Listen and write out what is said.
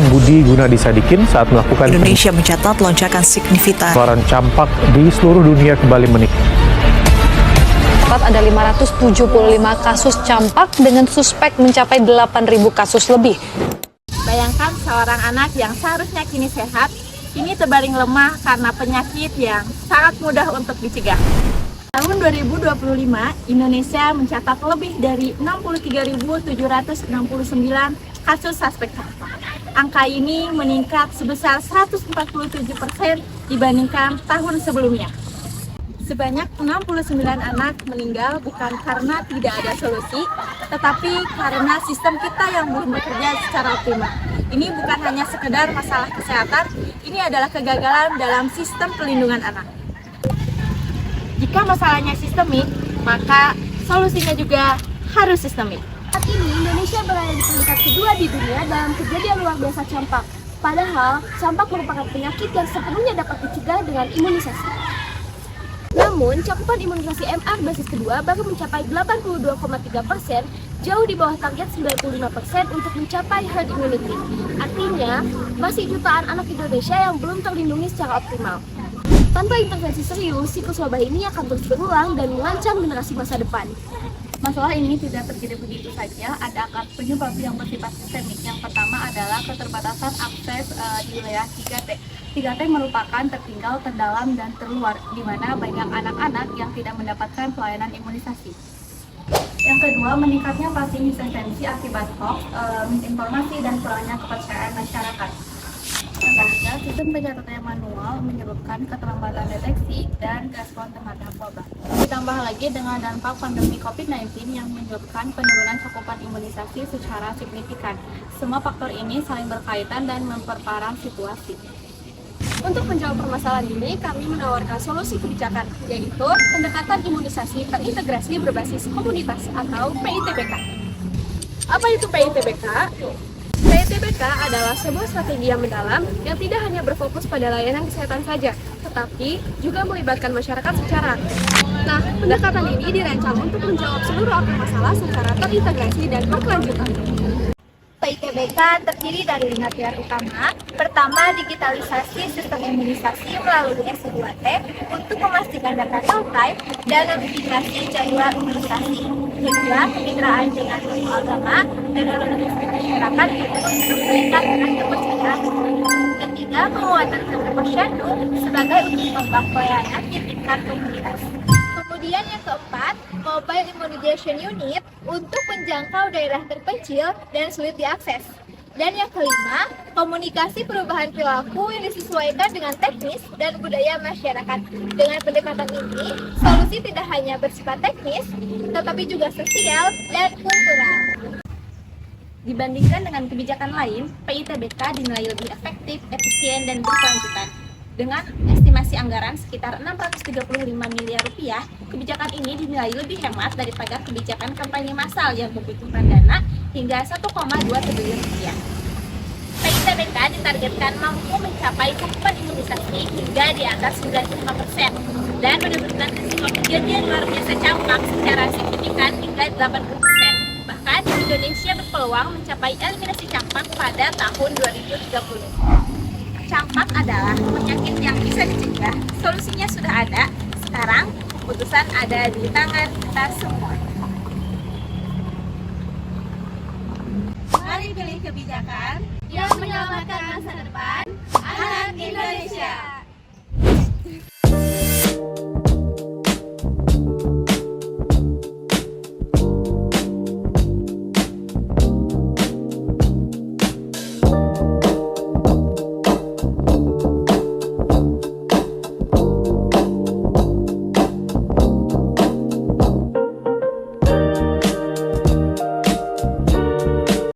Budi Gunadisadikin saat melakukan Indonesia mencatat lonjakan signifikan. penularan campak di seluruh dunia kembali meningkat. Ada 575 kasus campak dengan suspek mencapai 8.000 kasus lebih. Bayangkan seorang anak yang seharusnya kini sehat, kini terbaring lemah karena penyakit yang sangat mudah untuk dicegah. Tahun 2025, Indonesia mencatat lebih dari 63.769 kasus suspek campak. Angka ini meningkat sebesar 147% dibandingkan tahun sebelumnya. Sebanyak 69 anak meninggal bukan karena tidak ada solusi, tetapi karena sistem kita yang belum bekerja secara optimal. Ini bukan hanya sekedar masalah kesehatan, ini adalah kegagalan dalam sistem perlindungan anak. Jika masalahnya sistemik, maka solusinya juga harus sistemik. Saat ini Indonesia berada di peringkat kedua di dunia dalam kejadian luar biasa campak. Padahal, campak merupakan penyakit yang sepenuhnya dapat dicegah dengan imunisasi. Namun, cakupan imunisasi MR dosis kedua baru mencapai 82,3%, jauh di bawah target 95% untuk mencapai herd immunity. Artinya, masih jutaan anak Indonesia yang belum terlindungi secara optimal. Tanpa intervensi serius, siklus wabah ini akan terus berulang dan mengancam generasi masa depan. Masalah ini tidak terjadi begitu saja, ada akar penyebab yang bersifat sistemik. Yang pertama adalah keterbatasan akses di wilayah 3T. 3T merupakan tertinggal, terdalam, dan terluar, di mana banyak anak-anak yang tidak mendapatkan pelayanan imunisasi. Yang kedua, meningkatnya passing resistensi akibat hoax, misinformasi, dan kurangnya kepercayaan masyarakat. Yang ketiga, sistem pencatatan yang manual menyebabkan keterlambatan deteksi dan respon terhadap wabah. Ditambah lagi dengan dampak pandemi COVID-19 yang menyebabkan penurunan cakupan imunisasi secara signifikan. Semua faktor ini saling berkaitan dan memperparah situasi. Untuk menjawab permasalahan ini, kami menawarkan solusi kebijakan, yaitu pendekatan imunisasi terintegrasi berbasis komunitas atau PITBK. Apa itu PITBK? PITBK adalah sebuah strategi yang mendalam yang tidak hanya berfokus pada layanan kesehatan saja, tetapi juga melibatkan masyarakat secara. Nah, pendekatan ini dirancang untuk menjawab seluruh akar masalah secara terintegrasi dan berkelanjutan. PITBK terdiri dari 5 pilar utama. Pertama, digitalisasi sistem imunisasi melalui S2T untuk memastikan data real time dan notifikasi jadwal imunisasi. Kedua, kemitraan dengan tokoh agama dan organisasi masyarakat untuk meningkatkan kepercayaan. Ketiga, penguatan serta posyandu sebagai unsur tombak pelayanan di tingkat komunitas. Kemudian yang keempat, Mobile Immunization Unit untuk menjangkau daerah terpencil dan sulit diakses. Dan yang kelima, komunikasi perubahan perilaku yang disesuaikan dengan teknis dan budaya masyarakat. Dengan pendekatan ini, solusi tidak hanya bersifat teknis, tetapi juga sosial dan kultural. Dibandingkan dengan kebijakan lain, PITBK dinilai lebih efektif, efisien, dan berkelanjutan. Dengan estimasi anggaran sekitar 635 miliar rupiah, kebijakan ini dinilai lebih hemat daripada kebijakan kampanye massal yang membutuhkan dana hingga 1,2 triliun rupiah. PITBK ditargetkan mampu mencapai cakupan imunisasi hingga di atas 95% dan menurunkan risiko kejadian luar biasa campak secara signifikan hingga 80%. Bahkan Indonesia berpeluang mencapai eliminasi campak pada tahun 2030. Campak adalah penyakit yang bisa dicegah, solusinya sudah ada, sekarang keputusan ada di tangan kita semua. Mari pilih kebijakan yang menyelamatkan masa depan anak Indonesia.